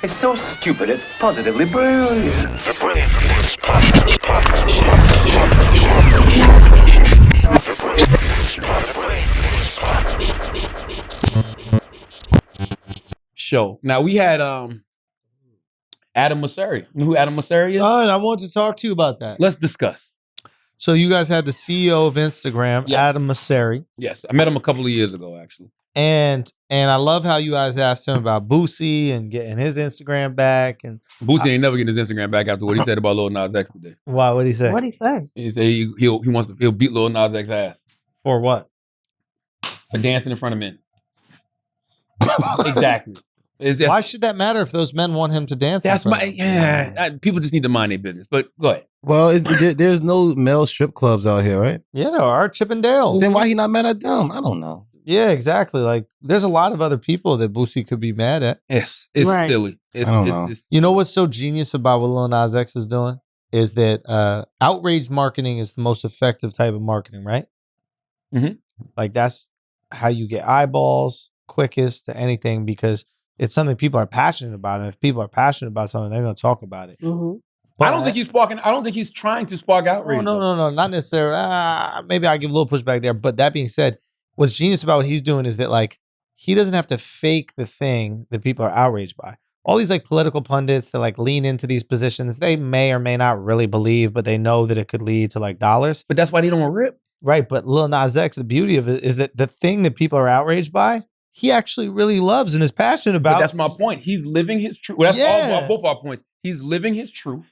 It's so stupid, it's positively brilliant. The Brilliant Idiots Podcast. Show. Now we had Adam Mosseri. You know who Adam Mosseri is? Son, I want to talk to you about that. Let's discuss. So you guys had the CEO of Instagram, Yes. Adam Mosseri, Yes, I met him a couple of years ago, actually. and I love how you guys asked him about Boosie and getting his Instagram back. And Boosie ain't never getting his Instagram back after what he said about Lil Nas X today. why? What did he say? What'd he say? He said he'll beat Lil Nas X ass For what? for dancing in front of men. Exactly. Why should that matter if those men want him to dance? That's in my front of them? people just need to mind their business. But go ahead. Well, there's no male strip clubs out here, right? Yeah, there are Chippendales. Then why he not mad at them? I don't know. Yeah, exactly. Like, there's a lot of other people that Boosie could be mad at. It's Right. silly. I don't know. You know what's so genius about what Lil Nas X is doing is that outrage marketing is the most effective type of marketing, right? Mhm. Like, that's how you get eyeballs quickest to anything because it's something people are passionate about. And if people are passionate about something, they're going to talk about it. Mm-hmm. I don't think he's sparking. I don't think he's trying to spark outrage. No, not necessarily. Maybe I give a little pushback there. But that being said, what's genius about what he's doing is that like he doesn't have to fake the thing that people are outraged by. All these like political pundits that like lean into these positions, they may or may not really believe, but they know that it could lead to like dollars. But that's why they don't rip. Right. But Lil Nas X, the beauty of it is that the thing that people are outraged by, he actually really loves and is passionate about. But that's my point. He's living his truth. Well, that's all both our points. He's living his truth,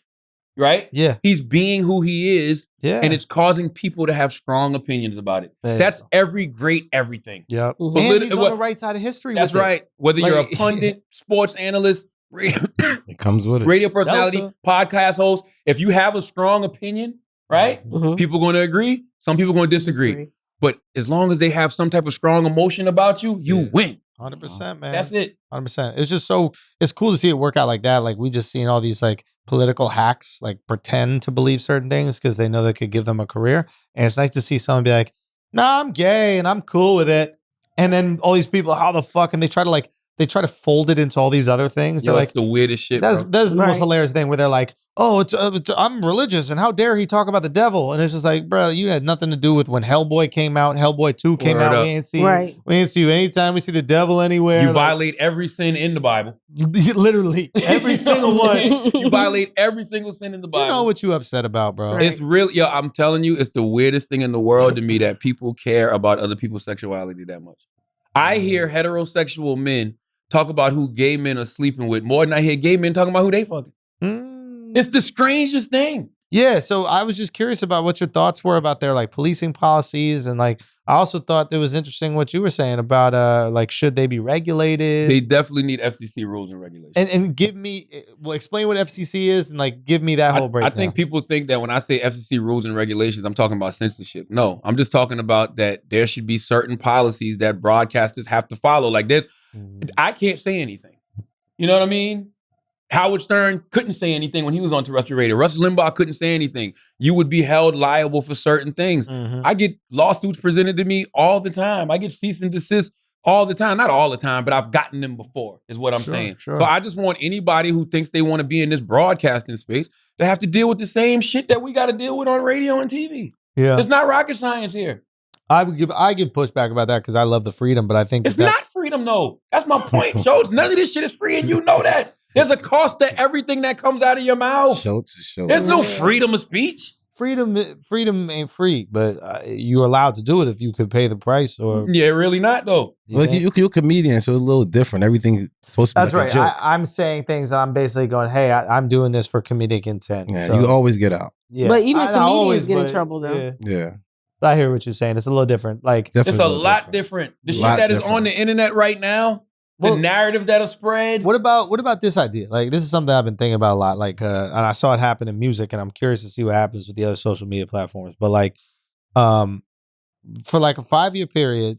right? Yeah. He's being who he is, Yeah. and it's causing people to have strong opinions about it. There you That's go. every great everything. Yep. Mhm. And he's on the right side of history. That's with it. right. Whether you're a Like- pundit, sports analyst, It comes with it. radio personality, Delta. podcast host, if you have a strong opinion, right? Mhm. People going to agree. Some people going to disagree. But as long as they have some type of strong emotion about you, you Yeah. win. 100%, man. That's it. 100%. It's just it's cool to see it work out like that. Like we just seen all these like political hacks like pretend to believe certain things because they know they could give them a career. And it's nice to see someone be like, nah, I'm gay and I'm cool with it. And then all these people, how the fuck? And they try to fold it into all these other things. Yo, They're that's like, the weirdest shit. that's bro. the most Right. hilarious thing where they're like, oh, I'm religious and how dare he talk about the devil? And it's just like, bro, you had nothing to do with when Hellboy came out. Hellboy 2 came Word out. up. We ain't see Right. We ain't see you anytime we see the devil anywhere. You Like, violate every sin in the Bible. literally every single one. You violate every single sin in the Bible. You know what you upset about, bro. Right. It's really, yo, I'm telling you, it's the weirdest thing in the world to me that people care about other people's sexuality that much. I hear heterosexual men talk about who gay men are sleeping with more than I hear gay men talking about who they fucking. Mm. It's the strangest thing. Yeah, so I was just curious about what your thoughts were about their like policing policies, and like I also thought it was interesting what you were saying about like should they be regulated? They definitely need FCC rules and regulations. and give me explain what FCC is and like give me that whole I breakdown. think people think that when I say FCC rules and regulations, I'm talking about censorship. No, I'm just talking about that there should be certain policies that broadcasters have to follow. Like this, I can't say anything. You know what I mean? Howard Stern couldn't say anything when he was on terrestrial radio. Rush Limbaugh couldn't say anything. You would be held liable for certain things. Mhm. I get lawsuits presented to me all the time. I get cease and desist all the time. Not all the time, but I've gotten them before, is what I'm Sure, saying. sure. So I just want anybody who thinks they want to be in this broadcasting space to have to deal with the same shit that we got to deal with on radio and TV. Yeah, It's not rocket science here. I give pushback about that because I love the freedom, but I think It's that's not freedom, though. That's my point, Schultz. None of this shit is free, and you know that. There's a cost to everything that comes out of your mouth. Schultz is Schultz. There's no freedom of speech. freedom ain't free, but you're allowed to do it if you could pay the price or. Yeah, really not, though. Well, you're a comedian, so it's a little different. Everything's supposed to be That's like right. a joke. I'm saying things that I'm basically going, hey, I'm doing this for comedic intent. Yeah, So, you always get out. yeah. But even I comedians always, get in but- trouble, though. Yeah. Yeah. But I hear what you're saying. It's a little different. Like, It's Definitely a lot different. The shit Lot that is different. on the internet right now, Well- the narratives that are spread. what about this idea? Like, this is something I've been thinking about a lot. Like, and I saw it happen in music, and I'm curious to see what happens with the other social media platforms. But like, for like a 5-year period,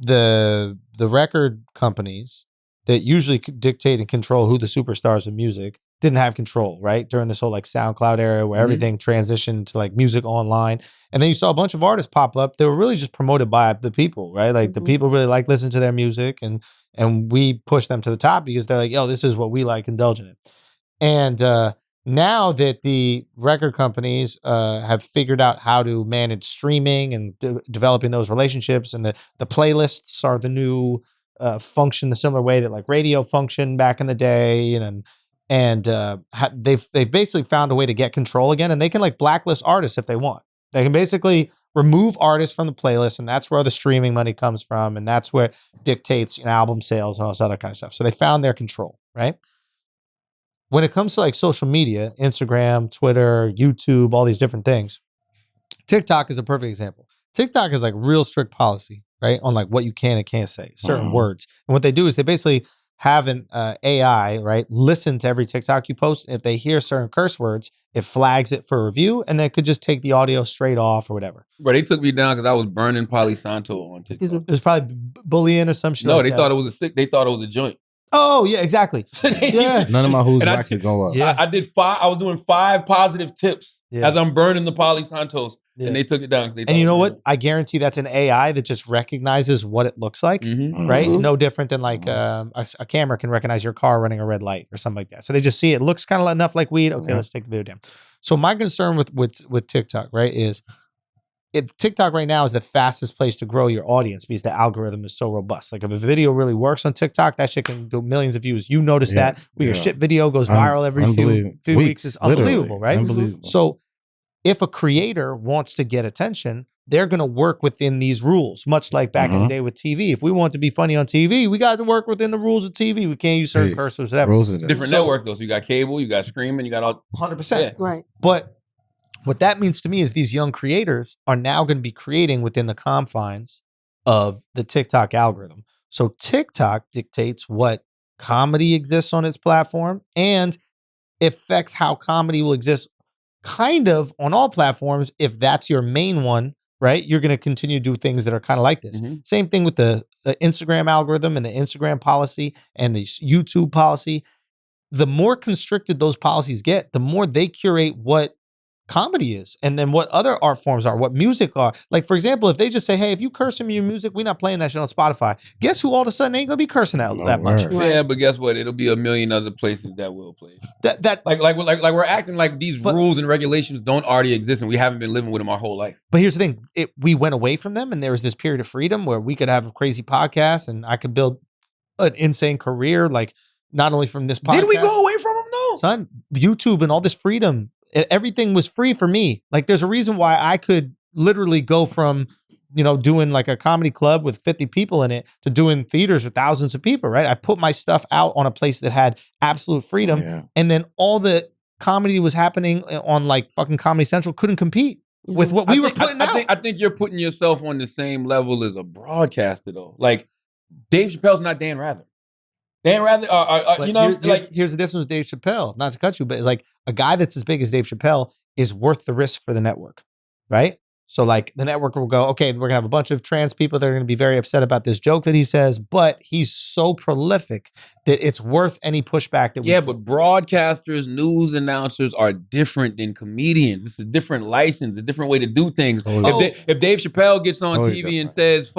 the record companies that usually dictate and control who the superstars of music didn't have control, right? During this whole like SoundCloud era where everything transitioned to like music online. And then you saw a bunch of artists pop up. They were really just promoted by the people, right? Like the people really like listening to their music and we push them to the top because they're like, yo, this is what we like indulging in. And now that the record companies have figured out how to manage streaming and developing those relationships, and the playlists are the new function the similar way that like radio functioned back in the day, and they've basically found a way to get control again, and they can like blacklist artists if they want. They can basically remove artists from the playlist, and that's where the streaming money comes from, and that's what dictates album sales and all this other kind of stuff. So they found their control, right? When it comes to like social media, Instagram, Twitter, YouTube, all these different things, TikTok is a perfect example. TikTok is like real strict policy, right? On like what you can and can't say, certain words. And what they do is they basically have an AI, right, listen to every TikTok you post. And if they hear certain curse words, it flags it for review, and they could just take the audio straight off or whatever. But they took me down because I was burning Palo Santo on TikTok. It was probably bullying or some shit. No, like they that. thought it was a sick. They thought it was a joint. Oh yeah, exactly. Yeah. None of my who's And I watching go up. Yeah. I did 5. I was doing 5 positive tips as I'm burning the Palo Santos, Yeah. and they took it down. And you know what? I guarantee that's an AI that just recognizes what it looks like, right? No different than like a camera can recognize your car running a red light or something like that. So they just see it looks kind of enough like weed. Okay, let's take the video down. So my concern with TikTok, right, is TikTok right now is the fastest place to grow your audience because the algorithm is so robust. Like if a video really works on TikTok, that shit can do millions of views. You notice that your shit video goes viral every few weeks. It's unbelievable, right? Unbelievable. So if a creator wants to get attention, they're going to work within these rules, much like back in the day with TV. If we want to be funny on TV, we got to work within the rules of TV. We can't use certain curses, whatever. Different network though. So you got cable, you got streaming, you got all 100%. Right. But what that means to me is these young creators are now going to be creating within the confines of the TikTok algorithm. So TikTok dictates what comedy exists on its platform and affects how comedy will exist kind of on all platforms. If that's your main one, right? You're going to continue to do things that are kind of like this. Same thing with the Instagram algorithm and the Instagram policy and the YouTube policy. The more constricted those policies get, the more they curate what comedy is, and then what other art forms are, what music are. Like, for example, if they just say, hey, if you curse in your music, we're not playing that shit on Spotify. Guess who all of a sudden ain't gonna be cursing that much? Yeah, but guess what? It'll be a million other places that will play. That like we're acting like these rules and regulations don't already exist, and we haven't been living with them our whole life. But here's the thing: we went away from them, and there was this period of freedom where we could have a crazy podcast, and I could build an insane career, like not only from this podcast. Did we go away from them? No, son. YouTube and all this freedom. Everything was free for me. Like there's a reason why I could literally go from, doing like a comedy club with 50 people in it to doing theaters with thousands of people, right? I put my stuff out on a place that had absolute freedom. And then all the comedy was happening on like fucking Comedy Central couldn't compete with what we were putting out. I think you're putting yourself on the same level as a broadcaster though. Like Dave Chappelle's not Dan Rather. Dan Rather, here's the difference with Dave Chappelle. Not to cut you, but it's like a guy that's as big as Dave Chappelle is worth the risk for the network, right? So like the network will go, okay, we're gonna have a bunch of trans people that are gonna be very upset about this joke that he says, but he's so prolific that it's worth any pushback that we Yeah, but broadcasters, news announcers are different than comedians. It's a different license, a different way to do things. If Dave Chappelle gets on TV and says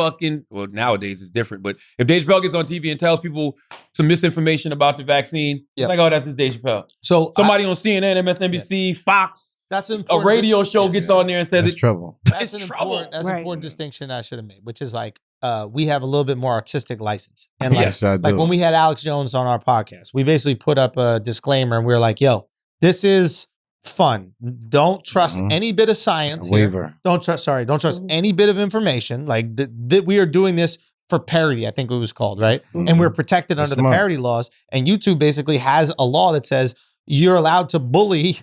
nowadays it's different, but if Dave Chappelle gets on TV and tells people some misinformation about the vaccine, it's like, oh, that's Dave Chappelle. So somebody on CNN, MSNBC, Fox, that's important. A radio show gets on there and says it's trouble. That's an important distinction I should have made, which is like we have a little bit more artistic license. And like when we had Alex Jones on our podcast, we basically put up a disclaimer and we were like, yo, this is fun. Don't trust any bit of science. Here. Don't trust any bit of information. Like we are doing this for parody, I think it was called, right? And we're protected under the parody laws. And YouTube basically has a law that says you're allowed to bully.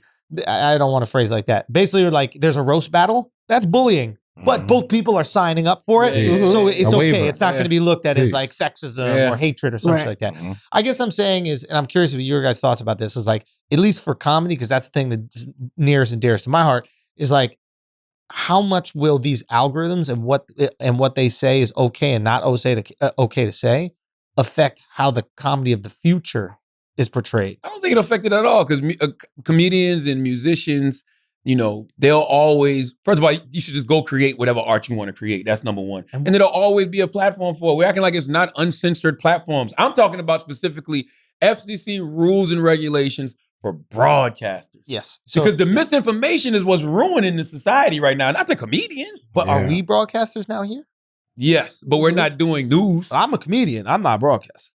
I don't want to phrase like that. Basically, like there's a roast battle. That's bullying. But both people are signing up for it. So it's okay. It's not going to be looked at as like sexism or hatred or something like that. I guess I'm saying is, and I'm curious what your guys' thoughts about this, is like, at least for comedy, because that's the thing that's nearest and dearest to my heart, is like, how much will these algorithms and what they say is okay and not okay to say affect how the comedy of the future is portrayed. I don't think it affected at all because comedians and musicians, they'll always, first of all, you should just go create whatever art you want to create. That's number one. And there'll always be a platform for it. We're acting like it's not uncensored platforms. I'm talking about specifically FCC rules and regulations for broadcasters. Yes. Because the misinformation is what's ruining the society right now, not the comedians. But are we broadcasters now here? Yes, but we're not doing news. I'm a comedian. I'm not a broadcaster.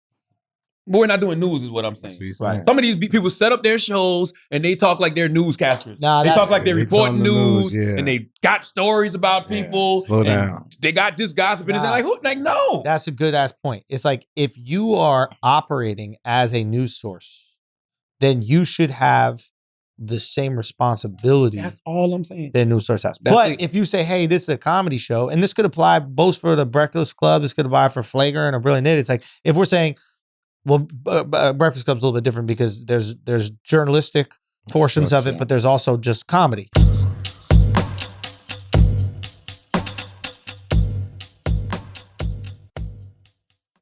But we're not doing news is what I'm saying. Right. Some of these people set up their shows and they talk like they're newscasters. Nah, they talk like they're they reporting telling the news news, and they got stories about people. Slow and down. They got this gossip and it's Nah. like, who? Like, no. That's a good ass point. It's like if you are operating as a news source, then you should have the same responsibility That's all I'm saying. that a news source has. That's But it. if you say, hey, this is a comedy show, and this could apply both for the Breakfast Club, this could apply for Flagrant or Brilliant Idiot. It's like if we're saying, well, Breakfast Club's a little bit different because there's journalistic portions of it, but there's also just comedy.